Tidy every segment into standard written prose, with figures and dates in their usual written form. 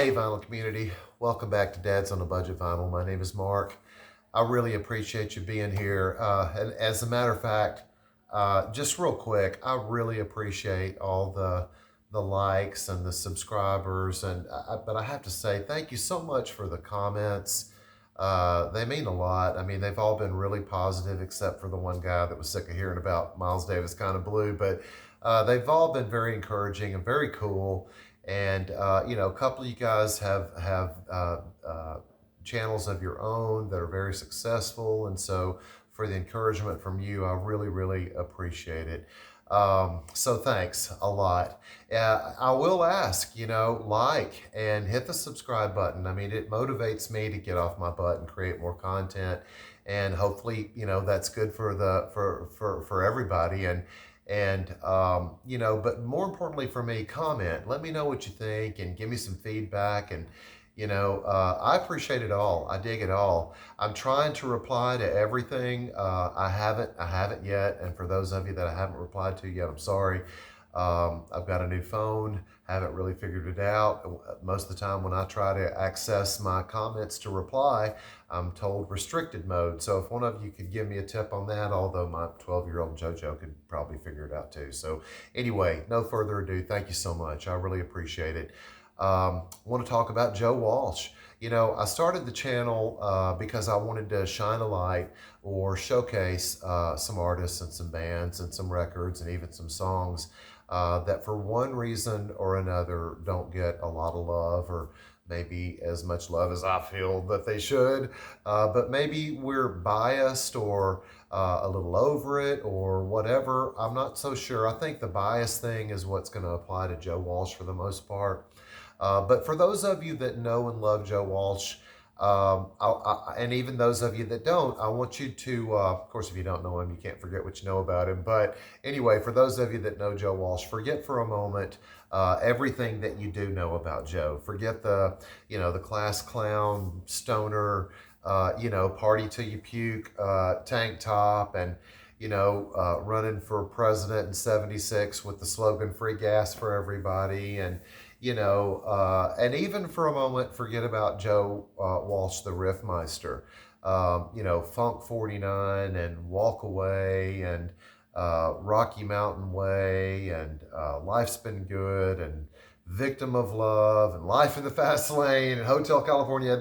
Hey, vinyl community. Welcome back to Dad's on a Budget Vinyl. My name is Mark. I really appreciate you being here. And as a matter of fact, just real quick, I really appreciate all the likes and the subscribers. But I have to say, thank you so much for the comments. They mean a lot. I mean, they've all been really positive, except for the one guy that was sick of hearing about Miles Davis kind of blue. But they've all been very encouraging and very cool. And a couple of you guys have channels of your own that are very successful, and so for the encouragement from you, I really appreciate it. So thanks a lot. I will ask, like and hit the subscribe button. I mean, it motivates me to get off my butt and create more content, and hopefully, that's good for for everybody. But more importantly for me, comment. Let me know what you think and give me some feedback. And I appreciate it all. I dig it all. I'm trying to reply to everything. I haven't yet. And for those of you that I haven't replied to yet, I'm sorry. I've got a new phone. Haven't really figured it out. Most of the time when I try to access my comments to reply, I'm told restricted mode. So if one of you could give me a tip on that, although my 12-year-old JoJo could probably figure it out too. So anyway, no further ado. Thank you so much. I really appreciate it. Want to talk about Joe Walsh. I started the channel because I wanted to shine a light or showcase some artists and some bands and some records and even some songs that for one reason or another don't get a lot of love, or maybe as much love as I feel that they should. But maybe we're biased or a little over it or whatever. I'm not so sure. I think the bias thing is what's going to apply to Joe Walsh for the most part. But for those of you that know and love Joe Walsh, and even those of you that don't, I want you to, of course, if you don't know him, you can't forget what you know about him. But anyway, for those of you that know Joe Walsh, forget for a moment everything that you do know about Joe. Forget the class clown, stoner, party till you puke, tank top, and running for president in '76 with the slogan "Free gas for everybody," and even for a moment, forget about Joe Walsh, the Riffmeister. Funk 49 and Walk Away and Rocky Mountain Way and Life's Been Good and Victim of Love and Life in the Fast Lane and Hotel California.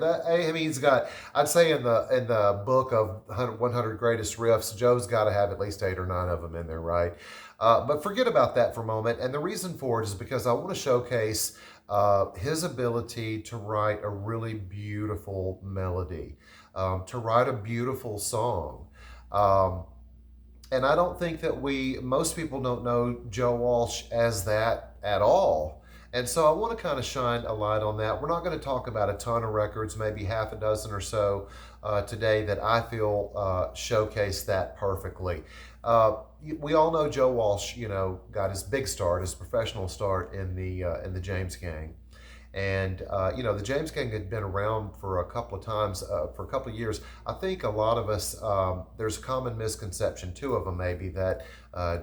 He's got, I'd say in the book of 100 greatest riffs, Joe's got to have at least 8 or 9 of them in there, right? But forget about that for a moment. And the reason for it is because I want to showcase his ability to write a really beautiful melody, to write a beautiful song. And I don't think that most people don't know Joe Walsh as that at all. And so I want to kind of shine a light on that. We're not going to talk about a ton of records, maybe half a dozen or so today that I feel showcase that perfectly. We all know Joe Walsh, got his big start, his professional start in the James Gang. And the James Gang had been around for a couple of times, for a couple of years. I think a lot of us, there's a common misconception, two of them maybe, that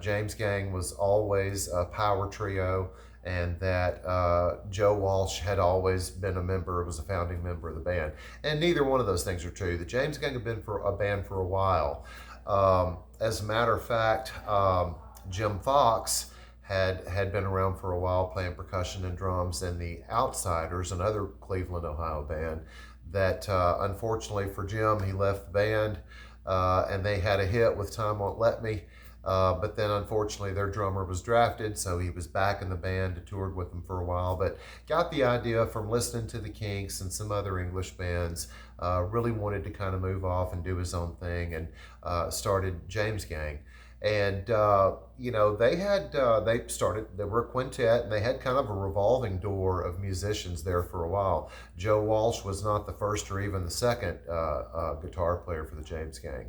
James Gang was always a power trio, and that Joe Walsh had always been was a founding member of the band. And neither one of those things are true. The James Gang had been for a band for a while. As a matter of fact, Jim Fox had been around for a while playing percussion and drums in the Outsiders, another Cleveland, Ohio band that unfortunately for Jim, he left the band and they had a hit with Time Won't Let Me. But then unfortunately their drummer was drafted, so he was back in the band and toured with them for a while, but got the idea from listening to the Kinks and some other English bands, really wanted to kind of move off and do his own thing, and started James Gang. And they were a quintet, and they had kind of a revolving door of musicians there for a while. Joe Walsh was not the first or even the second guitar player for the James Gang.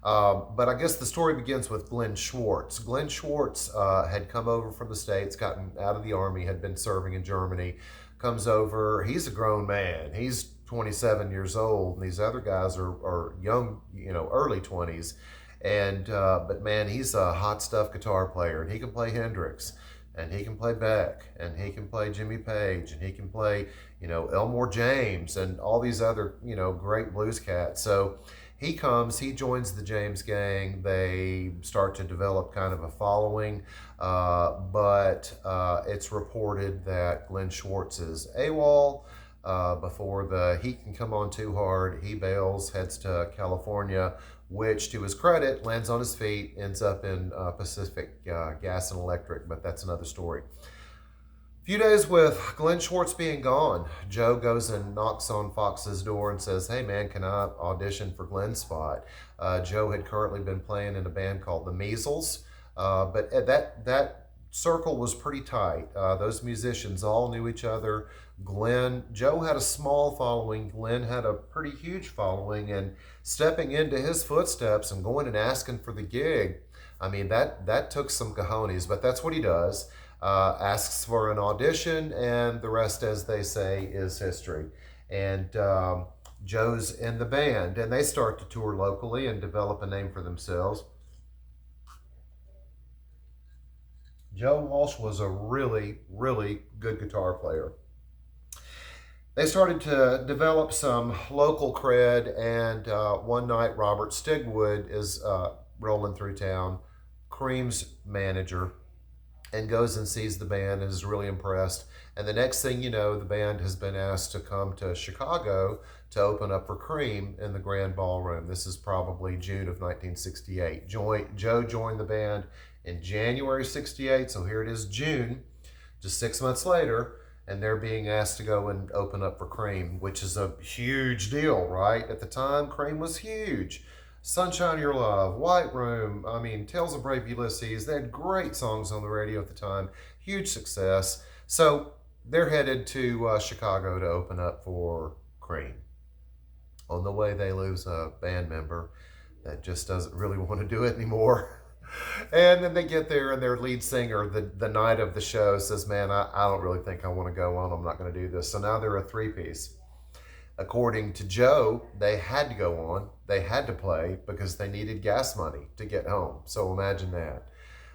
But I guess the story begins with Glenn Schwartz. Glenn Schwartz had come over from the States, gotten out of the Army, had been serving in Germany, comes over. He's a grown man. He's 27 years old, and these other guys are young, early 20s. But man, he's a hot stuff guitar player, and he can play Hendrix. and he can play Beck, and he can play Jimmy Page, and he can play, Elmore James, and all these other, great blues cats. So he comes, he joins the James Gang. They start to develop kind of a following, but it's reported that Glenn Schwartz is AWOL. Before the heat can come on too hard, he bails, heads to California, which, to his credit, lands on his feet, ends up in Pacific Gas and Electric, but that's another story. A few days with Glenn Schwartz being gone, Joe goes and knocks on Fox's door and says, "Hey man, can I audition for Glenn's spot?" Joe had currently been playing in a band called the Measles, but that circle was pretty tight. Those musicians all knew each other. Joe had a small following. Glenn had a pretty huge following, and stepping into his footsteps and going and asking for the gig, I mean, that took some cojones, but that's what he does. Asks for an audition, and the rest, as they say, is history. And Joe's in the band, and they start to tour locally and develop a name for themselves. Joe Walsh was a really, really good guitar player. They started to develop some local cred, and one night Robert Stigwood is rolling through town, Cream's manager, and goes and sees the band and is really impressed. And the next thing you know, the band has been asked to come to Chicago to open up for Cream in the Grand Ballroom. This is probably June of 1968. Joe joined the band in January 68, so here it is, June, just 6 months later, and they're being asked to go and open up for Cream, which is a huge deal, right? At the time, Cream was huge. Sunshine of Your Love, White Room, I mean, Tales of Brave Ulysses. They had great songs on the radio at the time, huge success. So they're headed to Chicago to open up for Cream. On the way, they lose a band member that just doesn't really want to do it anymore. And then they get there, and their lead singer, the night of the show, says, "Man, I don't really think I want to go on. I'm not going to do this." So now they're a three-piece. According to Joe, they had to go on. They had to play because they needed gas money to get home. So imagine that.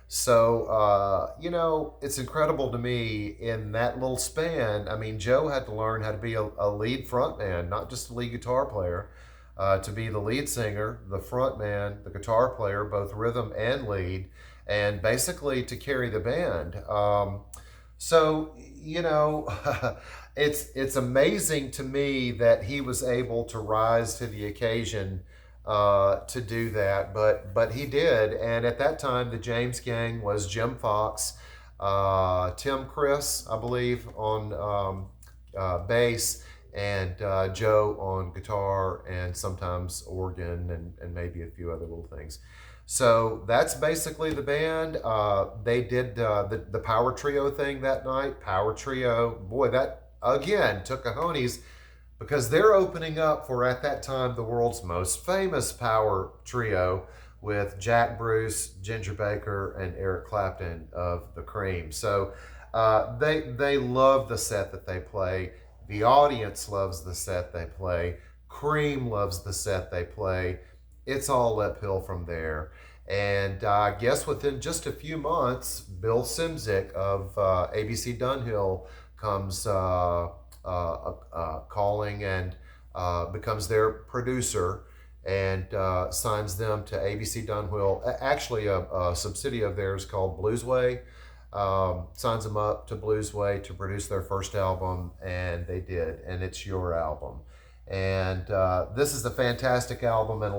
So, it's incredible to me in that little span. I mean, Joe had to learn how to be a lead frontman, not just a lead guitar player, to be the lead singer, the frontman, the guitar player, both rhythm and lead, and basically to carry the band. So, it's amazing to me that he was able to rise to the occasion to do that, but he did. And at that time, the James Gang was Jim Fox, Tim Chris, I believe, on bass, and Joe on guitar, and sometimes organ, and maybe a few other little things. So that's basically the band. They did the Power Trio thing that night. Power Trio, boy, that again took cojones, because they're opening up for, at that time, the world's most famous power trio with Jack Bruce, Ginger Baker, and Eric Clapton of the Cream. So they love the set that they play. The audience loves the set they play. Cream loves the set they play. It's all uphill from there. And I guess within just a few months, Bill Simzik of ABC Dunhill comes calling and becomes their producer, and signs them to ABC Dunhill, actually a subsidiary of theirs called Bluesway. Signs them up to Bluesway to produce their first album, and they did, and it's Your Album. And this is a fantastic album, and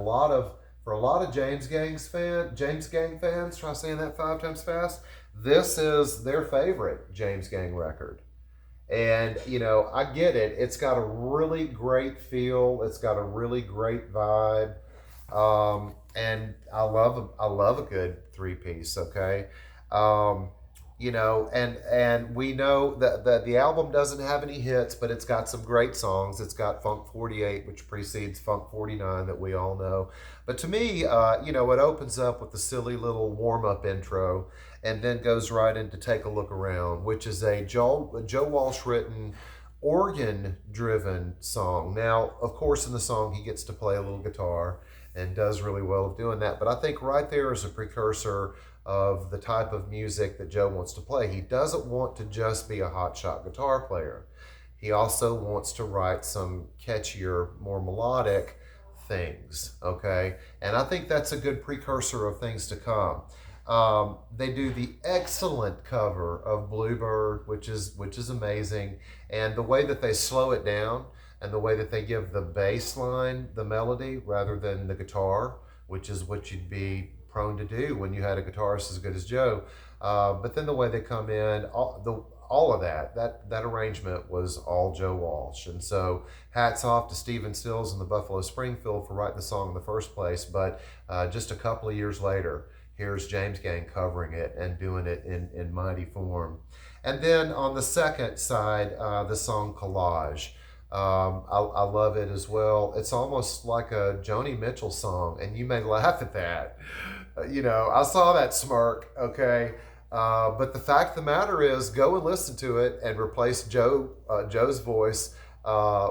for a lot of James Gang fans, try saying that 5 times fast, this is their favorite James Gang record. And I get it. It's got a really great feel. It's got a really great vibe, and I love a good three-piece. Okay, and we know that the album doesn't have any hits, but it's got some great songs. It's got Funk 48, which precedes Funk 49, that we all know. But to me, it opens up with the silly little warm-up intro, and then goes right into Take a Look Around, which is a Joe Walsh written, organ driven song. Now, of course, in the song, he gets to play a little guitar, and does really well of doing that. But I think right there is a precursor of the type of music that Joe wants to play. He doesn't want to just be a hotshot guitar player. He also wants to write some catchier, more melodic things, okay? And I think that's a good precursor of things to come. They do the excellent cover of Bluebird, which is amazing, and the way that they slow it down and the way that they give the bass line the melody rather than the guitar, which is what you'd be prone to do when you had a guitarist as good as Joe. But then the way they come in, all of that arrangement was all Joe Walsh. And so hats off to Stephen Stills and the Buffalo Springfield for writing the song in the first place. But just a couple of years later, here's James Gang covering it and doing it in mighty form. And then on the second side, the song Collage. I love it as well. It's almost like a Joni Mitchell song, and you may laugh at that. I saw that smirk, okay? But the fact of the matter is, go and listen to it and replace Joe's voice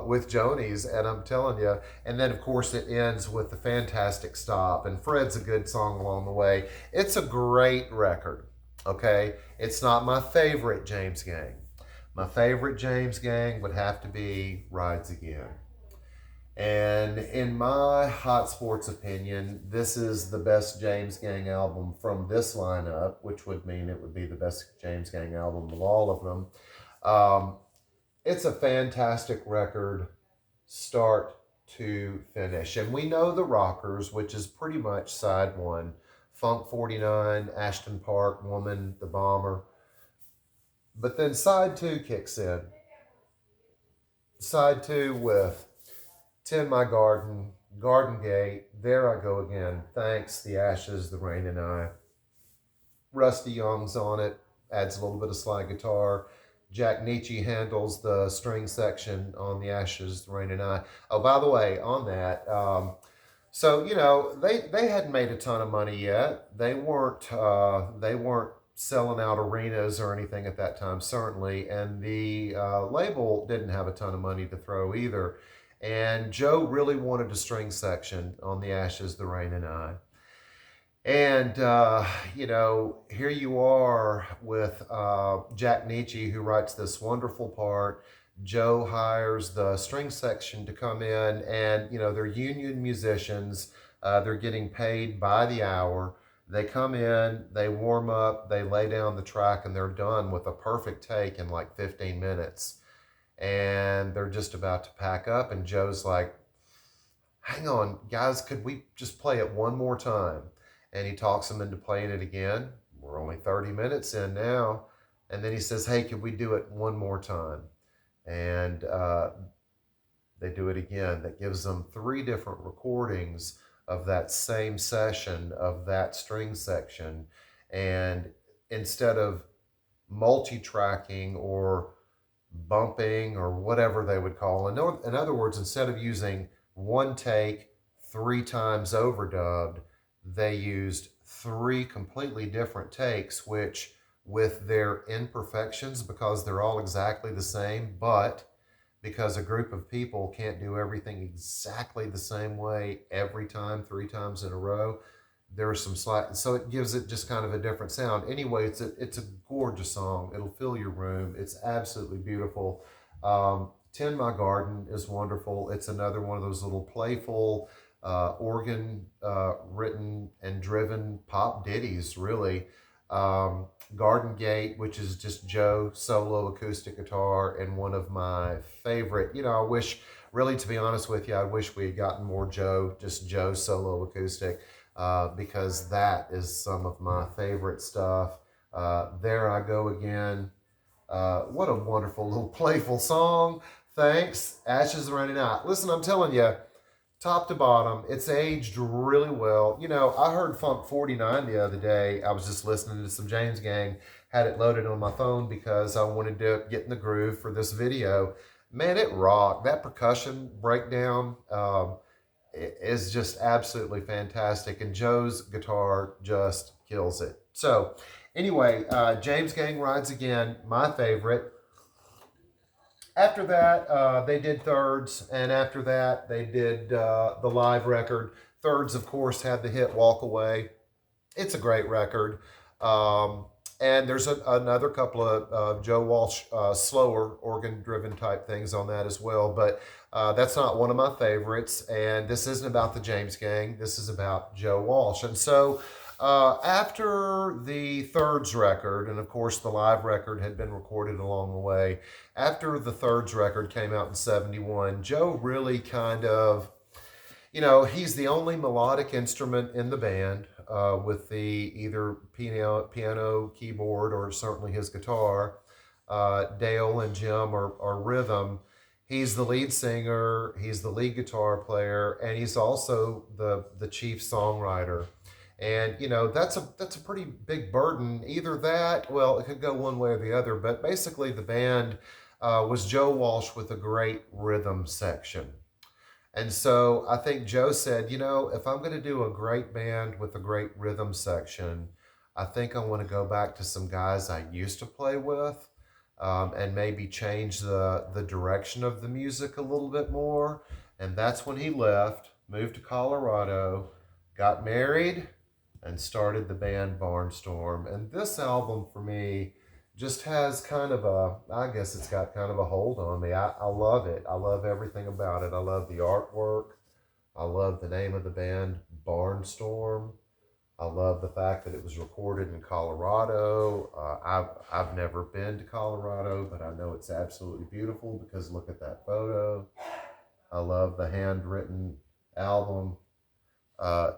with Joni's, and I'm telling you. And then, of course, it ends with the fantastic stop, and Fred's a good song along the way. It's a great record, okay? It's not my favorite James Gang. My favorite James Gang would have to be Rides Again. And in my hot sports opinion, this is the best James Gang album from this lineup, which would mean it would be the best James Gang album of all of them. It's a fantastic record, start to finish. And we know the rockers, which is pretty much side one, Funk 49, Ashton Park, Woman, The Bomber. But then side two kicks in. Side two with Tend My Garden, Garden Gate, There I Go Again, Thanks, The Ashes, The Rain and I. Rusty Young's on it, adds a little bit of slide guitar. Jack Nietzsche handles the string section on The Ashes, The Rain and I. Oh, by the way, on that, they hadn't made a ton of money yet. They weren't selling out arenas or anything at that time, certainly, and the label didn't have a ton of money to throw either. And Joe really wanted a string section on The Ashes, The Rain and I. And, here you are with Jack Nietzsche, who writes this wonderful part. Joe hires the string section to come in, and, they're union musicians. They're getting paid by the hour. They come in, they warm up, they lay down the track, and they're done with a perfect take in like 15 minutes. And they're just about to pack up, and Joe's like, hang on, guys, could we just play it one more time? And he talks them into playing it again. We're only 30 minutes in now. And then he says, hey, could we do it one more time? And they do it again. That gives them 3 different recordings of that same session of that string section. And instead of multi-tracking or bumping or whatever they would call. In other words, instead of using one take 3 times overdubbed, they used 3 completely different takes, which with their imperfections, because they're all exactly the same, but because a group of people can't do everything exactly the same way every time, 3 times in a row, there's some slight, so it gives it just kind of a different sound. Anyway, it's a gorgeous song. It'll fill your room. It's absolutely beautiful. Tend My Garden is wonderful. It's another one of those little playful organ written and driven pop ditties, really. Garden Gate, which is just Joe solo acoustic guitar, and one of my favorite, I wish, really, to be honest with you, I wish we had gotten more just Joe solo acoustic. Because that is some of my favorite stuff. There I Go Again. What a wonderful little playful song. Thanks. Ashes Running Out. Listen, I'm telling you, top to bottom, it's aged really well. I heard Funk 49 the other day. I was just listening to some James Gang, had it loaded on my phone because I wanted to get in the groove for this video. Man, it rocked. That percussion breakdown, is just absolutely fantastic, and Joe's guitar just kills it. So anyway, James Gang Rides Again, my favorite. After that, they did Thirds, and after that, they did the live record. Thirds, of course, had the hit Walk Away. It's a great record. Um, and there's another couple of Joe Walsh slower organ driven type things on that as well. But that's not one of my favorites. And this isn't about the James Gang. This is about Joe Walsh. And so after the Thirds record, and of course the live record had been recorded along the way, after the Thirds record came out in 71, Joe really kind of, he's the only melodic instrument in the band with the either piano, keyboard, or certainly his guitar. Dale and Jim are rhythm. He's the lead singer, he's the lead guitar player, and he's also the chief songwriter. And that's a pretty big burden. Either that, well, it could go one way or the other. But basically, the band was Joe Walsh with a great rhythm section. And so I think Joe said, if I'm going to do a great band with a great rhythm section, I think I want to go back to some guys I used to play with, and maybe change the direction of the music a little bit more. And that's when he left, moved to Colorado, got married, and started the band Barnstorm. And this album for me just has I guess it's got kind of a hold on me. I love it. I love everything about it. I love the artwork. I love the name of the band, Barnstorm. I love the fact that it was recorded in Colorado. I've never been to Colorado, but I know it's absolutely beautiful because look at that photo. I love the handwritten album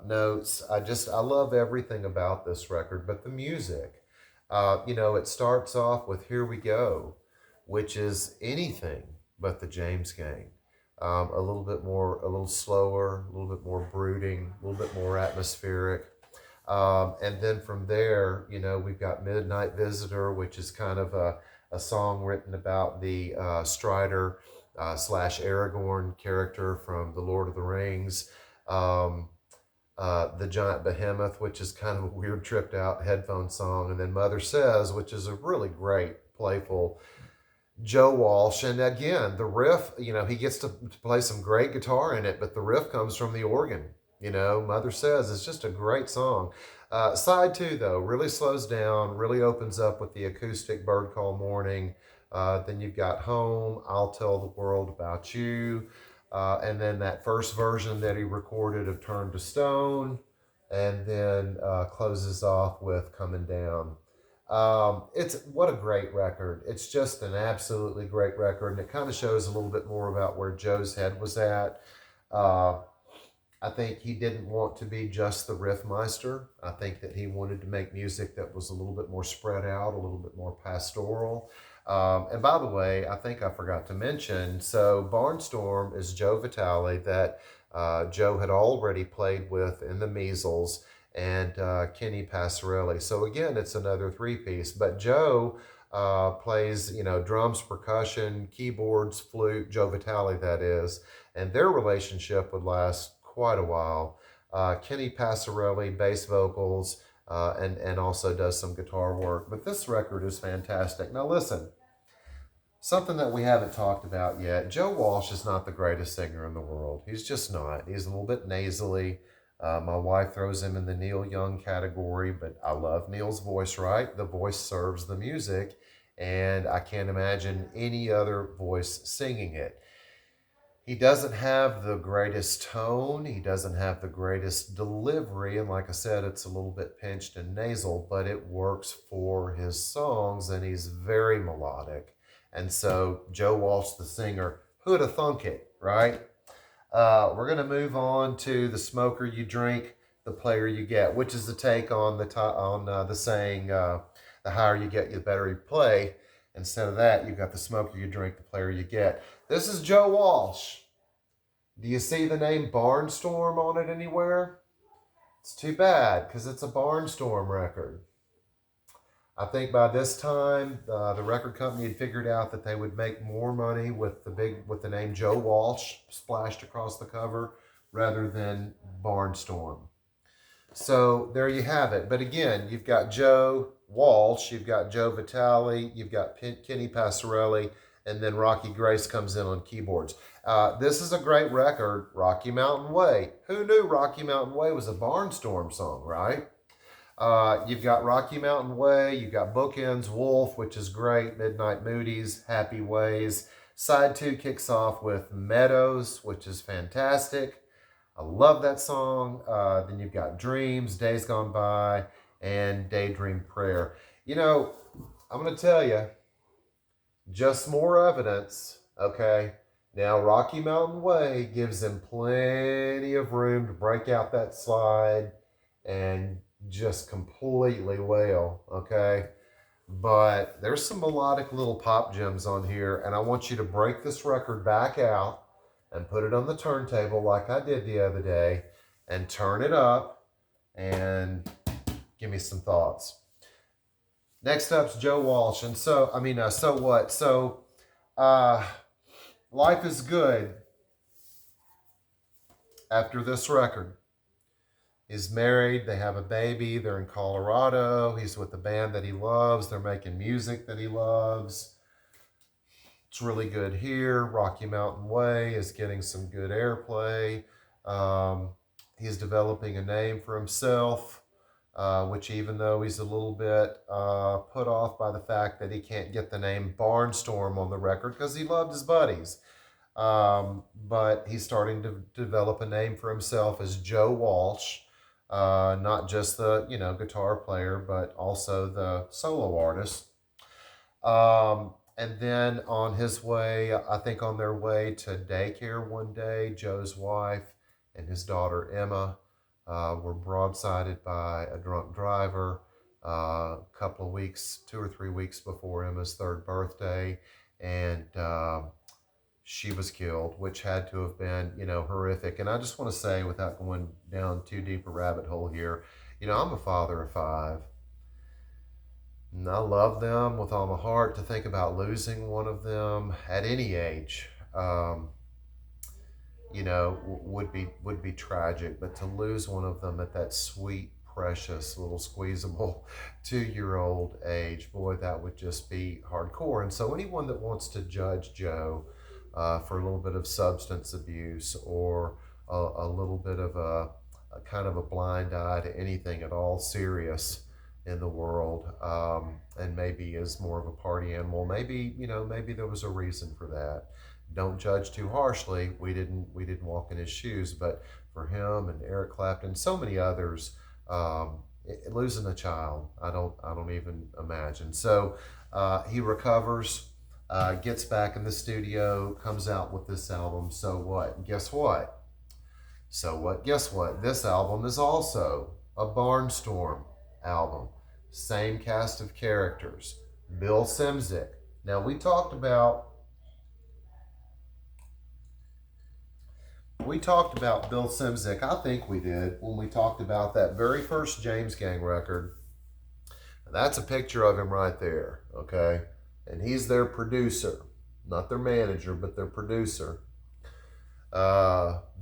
notes. I love everything about this record, but the music. It starts off with Here We Go, which is anything but the James Gang. A little slower, a little bit more brooding, a little bit more atmospheric. And then from there, we've got Midnight Visitor, which is kind of a song written about the Strider slash Aragorn character from The Lord of the Rings. The Giant Behemoth, which is kind of a weird tripped out headphone song, and then Mother Says, which is a really great, playful Joe Walsh. And again, the riff, he gets to play some great guitar in it, but the riff comes from the organ. Mother Says is just a great song. Side two, though, really slows down, really opens up with the acoustic Bird Call Morning. Then you've got Home, I'll Tell the World About You. And then that first version that he recorded of Turn to Stone, and then closes off with Coming Down. It's what a great record. It's just an absolutely great record, and it kind of shows a little bit more about where Joe's head was at. I think he didn't want to be just the riffmeister. I think that he wanted to make music that was a little bit more spread out, a little bit more pastoral. And by the way, I think I forgot to mention, so Barnstorm is Joe Vitale that Joe had already played with in the Measles, and Kenny Passarelli. So again, it's another three-piece. But Joe plays, drums, percussion, keyboards, flute, Joe Vitale that is, and their relationship would last quite a while. Kenny Passarelli, bass vocals, and also does some guitar work. But this record is fantastic. Now listen, something that we haven't talked about yet. Joe Walsh is not the greatest singer in the world. He's just not. He's a little bit nasally. My wife throws him in the Neil Young category, but I love Neil's voice, right? The voice serves the music, and I can't imagine any other voice singing it. He doesn't have the greatest tone. He doesn't have the greatest delivery. And like I said, it's a little bit pinched and nasal, but it works for his songs, and he's very melodic. And so Joe Walsh, the singer, who'd have thunk it, right? We're going to move on to The Smoker You Drink, The Player You Get, which is the take on the saying, the higher you get, the better you play. Instead of that, you've got the smoker you drink, the player you get. This is Joe Walsh. Do you see the name Barnstorm on it anywhere? It's too bad, because it's a Barnstorm record. I think by this time, the record company had figured out that they would make more money with the name Joe Walsh splashed across the cover rather than Barnstorm. So there you have it. But again, you've got Joe Walsh, you've got Joe Vitale, you've got Kenny Passarelli, and then Rocky Grace comes in on keyboards. This is a great record, Rocky Mountain Way. Who knew Rocky Mountain Way was a Barnstorm song, right? You've got Rocky Mountain Way, you've got Bookends, Wolf, which is great, Midnight Moody's, Happy Ways. Side 2 kicks off with Meadows, which is fantastic. I love that song. Then you've got Dreams, Days Gone By, and Daydream Prayer. You know, I'm going to tell you, just more evidence, okay? Now, Rocky Mountain Way gives him plenty of room to break out that slide and just completely wail, okay? But there's some melodic little pop gems on here, and I want you to break this record back out and put it on the turntable like I did the other day and turn it up and give me some thoughts. Next up's Joe Walsh. And so what? So, life is good after this record. He's married, they have a baby, they're in Colorado, he's with the band that he loves, they're making music that he loves. It's really good here. Rocky Mountain Way is getting some good airplay. He's developing a name for himself, which even though he's a little bit put off by the fact that he can't get the name Barnstorm on the record because he loved his buddies. But he's starting to develop a name for himself as Joe Walsh. Not just the guitar player, but also the solo artist. And then on his way, I think on their way to daycare one day, Joe's wife and his daughter Emma were broadsided by a drunk driver a couple of weeks, 2 or 3 weeks before Emma's 3rd birthday, and she was killed, which had to have been, horrific. And I just want to say, without going down too deep a rabbit hole here, I'm a father of 5. And I love them with all my heart. To think about losing one of them at any age, would be tragic. But to lose one of them at that sweet, precious, little squeezable 2-year-old age, boy, that would just be hardcore. And so anyone that wants to judge Joe for a little bit of substance abuse or a little bit of a kind of a blind eye to anything at all serious in the world, and maybe is more of a party animal, maybe there was a reason for that. Don't judge too harshly. We didn't walk in his shoes, but for him and Eric Clapton, so many others, losing a child, I don't even imagine. So he recovers, gets back in the studio, comes out with this album. So what? Guess what? Guess what? This album is also a Barnstorm album. Same cast of characters. Bill Szymczyk. Now we talked about Bill Szymczyk. I think we did when we talked about that very first James Gang record. That's a picture of him right there, okay? And he's their producer, not their manager, but their producer.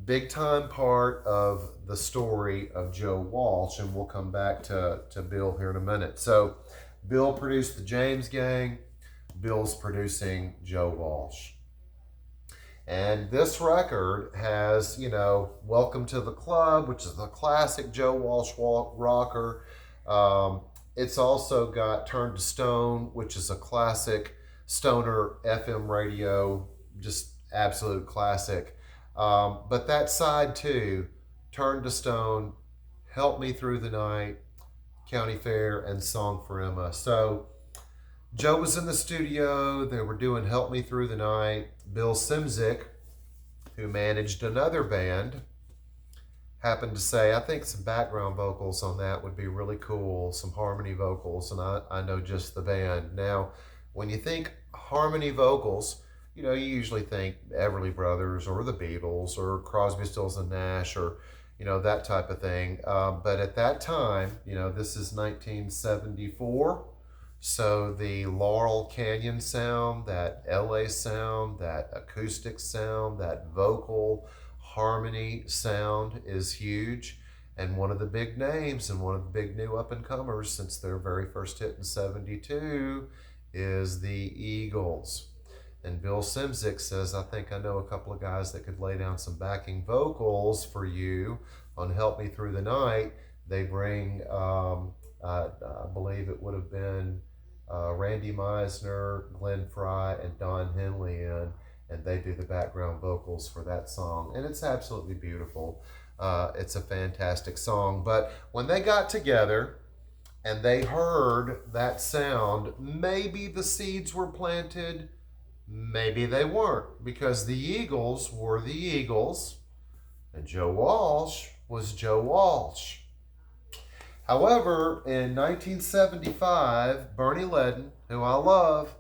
Big time part of the story of Joe Walsh, and we'll come back to Bill here in a minute. So Bill produced the James Gang, Bill's producing Joe Walsh. And this record has, Welcome to the Club, which is the classic Joe Walsh rocker. It's also got Turn to Stone, which is a classic stoner FM radio, just absolute classic. But that side 2, Turn to Stone, Help Me Through the Night, County Fair, and Song for Emma. So Joe was in the studio. They were doing Help Me Through the Night. Bill Szymczyk, who managed another band, happened to say, I think some background vocals on that would be really cool, some harmony vocals, and I know just the band. Now, when you think harmony vocals, you usually think Everly Brothers or the Beatles or Crosby, Stills and Nash or, that type of thing. But at that time, this is 1974. So the Laurel Canyon sound, that LA sound, that acoustic sound, that vocal harmony sound is huge. And one of the big names and one of the big new up-and-comers since their very first hit in 72 is the Eagles. And Bill Simzik says, I think I know a couple of guys that could lay down some backing vocals for you on Help Me Through the Night. They bring, I believe it would have been Randy Meisner, Glenn Fry, and Don Henley in, and they do the background vocals for that song. And it's absolutely beautiful. It's a fantastic song. But when they got together and they heard that sound, maybe the seeds were planted. Maybe they weren't, because the Eagles were the Eagles and Joe Walsh was Joe Walsh. However, in 1975, Bernie Ledden, who I love,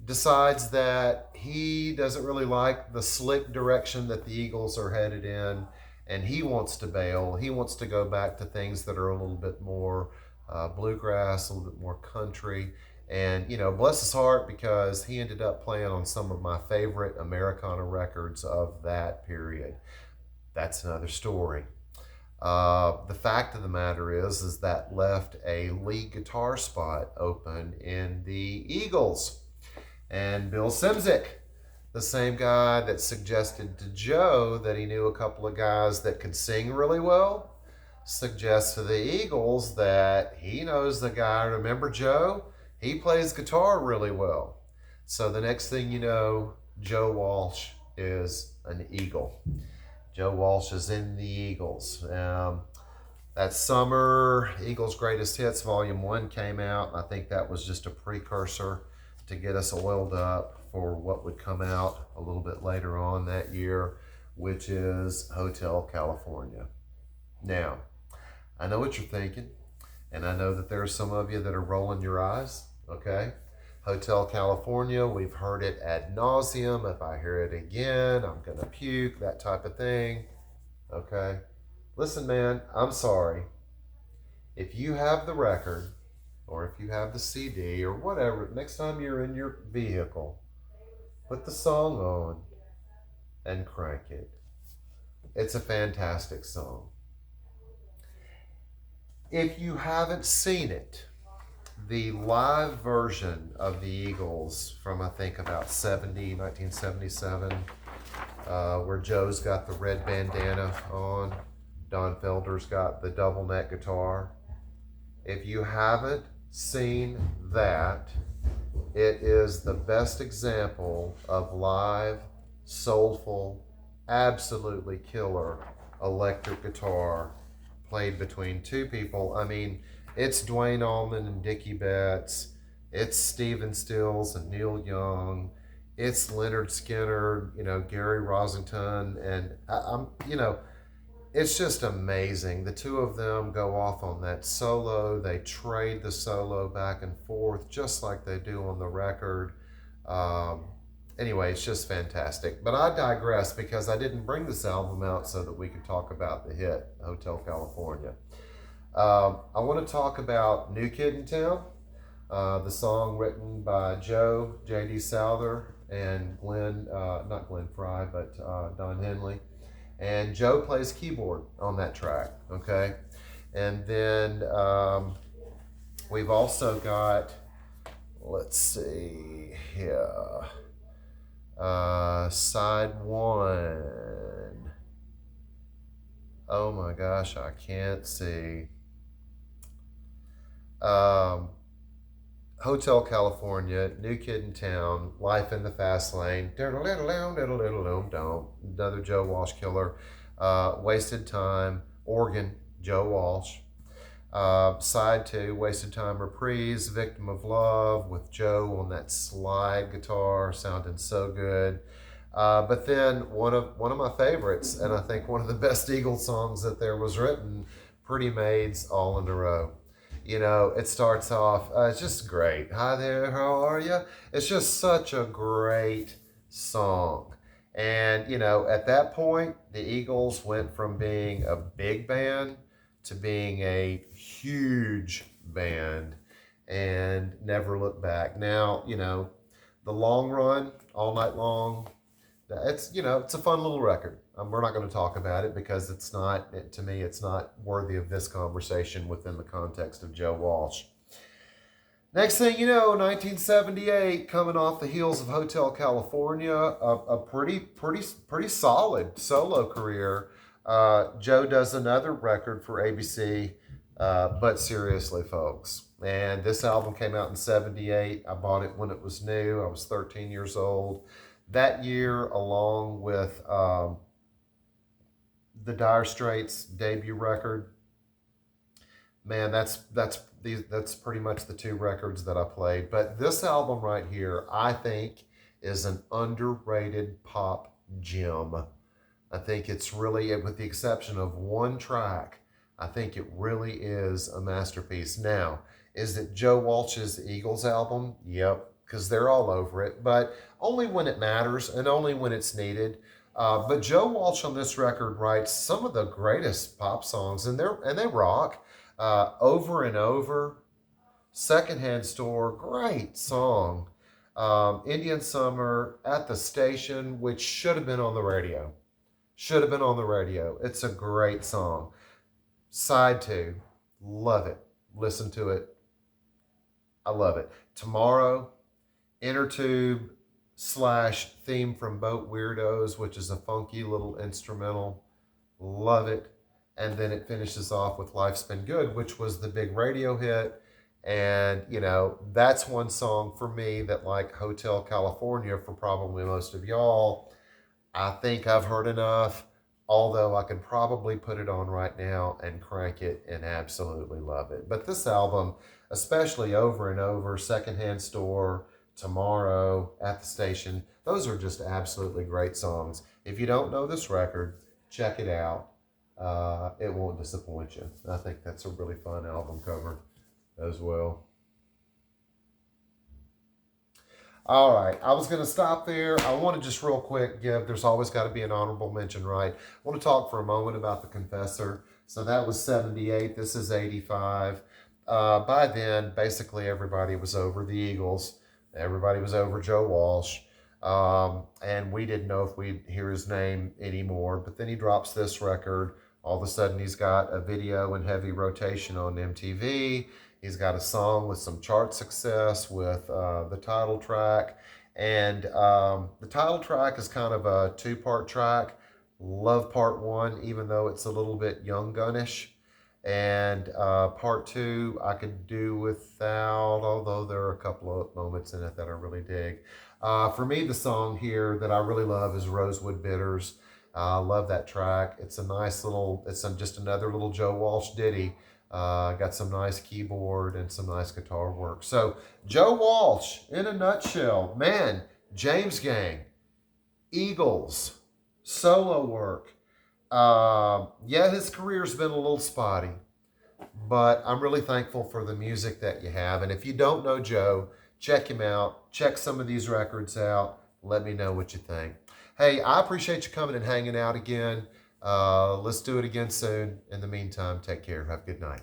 decides that he doesn't really like the slick direction that the Eagles are headed in, and he wants to bail. He wants to go back to things that are a little bit more bluegrass, a little bit more country. And, bless his heart, because he ended up playing on some of my favorite Americana records of that period. That's another story. The fact of the matter is that left a lead guitar spot open in the Eagles. And Bill Simzik, the same guy that suggested to Joe that he knew a couple of guys that could sing really well, suggests to the Eagles that he knows the guy. Remember Joe? He plays guitar really well. So the next thing you know, Joe Walsh is an Eagle. Joe Walsh is in the Eagles. That summer, Eagles Greatest Hits Volume 1 came out. I think that was just a precursor to get us oiled up for what would come out a little bit later on that year, which is Hotel California. Now, I know what you're thinking, and I know that there are some of you that are rolling your eyes. Okay, Hotel California, we've heard it ad nauseum. If I hear it again, I'm gonna puke, that type of thing. Okay, listen, man, I'm sorry. If you have the record, or if you have the CD, or whatever, next time you're in your vehicle, put the song on and crank it. It's a fantastic song. If you haven't seen it, the live version of the Eagles from, I think, about 1977, where Joe's got the red bandana on, Don Felder's got the double neck guitar. If you haven't seen that, it is the best example of live, soulful, absolutely killer electric guitar played between two people. I mean, it's Dwayne Allman and Dickie Betts. It's Stephen Stills and Neil Young. It's Leonard Skinner, Gary Rosington, and it's just amazing. The two of them go off on that solo. They trade the solo back and forth just like they do on the record. Anyway, it's just fantastic. But I digress, because I didn't bring this album out so that we could talk about the hit, Hotel California. I want to talk about New Kid in Town, the song written by Joe, J.D. Souther, and not Glenn Fry, but Don Henley. And Joe plays keyboard on that track, okay? And then we've also got, let's see here, side one. Oh my gosh, I can't see. Hotel California, New Kid in Town, Life in the Fast Lane, another Joe Walsh killer, Wasted Time, organ, Joe Walsh. Side 2, Wasted Time Reprise, Victim of Love, with Joe on that slide guitar, sounding so good. But then one of my favorites, and I think one of the best Eagles songs that there was written, Pretty Maids All in a Row. It starts off, it's just great. Hi there, how are you? It's just such a great song. And, at that point, the Eagles went from being a big band to being a huge band and never looked back. Now, the long run, All Night Long, it's a fun little record. We're not going to talk about it because to me, it's not worthy of this conversation within the context of Joe Walsh. Next thing you know, 1978, coming off the heels of Hotel California, a pretty solid solo career. Joe does another record for ABC, but seriously, folks. And this album came out in '78. I bought it when it was new. I was 13 years old. That year, along with the Dire Straits debut record, man, that's pretty much the two records that I played. But this album right here, I think, is an underrated pop gem. I think it's really, with the exception of one track, I think it really is a masterpiece. Now, is it Joe Walsh's Eagles album? Yep, because they're all over it, but only when it matters and only when it's needed. But Joe Walsh on this record writes some of the greatest pop songs, and they rock. Over and Over, Secondhand Store, great song. Indian Summer, At the Station, which should have been on the radio. Should have been on the radio. It's a great song. Side 2, love it. Listen to it. I love it. Tomorrow, Inner Tube slash Theme from Boat Weirdos, which is a funky little instrumental. Love it. And then it finishes off with Life's Been Good, which was the big radio hit. And, that's one song for me that, like Hotel California, for probably most of y'all, I think I've heard enough, although I can probably put it on right now and crank it and absolutely love it. But this album, especially Over and Over, Secondhand Store, Tomorrow, At the Station, those are just absolutely great songs. If you don't know this record, check it out. It won't disappoint you. I think that's a really fun album cover as well. All right, I was going to stop there. I want to just real quick there's always got to be an honorable mention, right? I want to talk for a moment about the Confessor. So that was '78. This is '85. By then, basically everybody was over the Eagles. Everybody was over Joe Walsh. And we didn't know if we'd hear his name anymore. But then he drops this record. All of a sudden, he's got a video in heavy rotation on MTV. He's got a song with some chart success with the title track. And the title track is kind of a two-part track. Love part one, even though it's a little bit Young Gunnish. And part two, I could do without, although there are a couple of moments in it that I really dig. For me, the song here that I really love is Rosewood Bitters. I love that track. It's a nice little, just another little Joe Walsh ditty. Got some nice keyboard and some nice guitar work. So, Joe Walsh, in a nutshell, man, James Gang, Eagles, solo work. Yeah, his career's been a little spotty, but I'm really thankful for the music that you have. And if you don't know Joe, check him out. Check some of these records out. Let me know what you think. Hey, I appreciate you coming and hanging out again. Let's do it again soon. In the meantime, take care. Have a good night.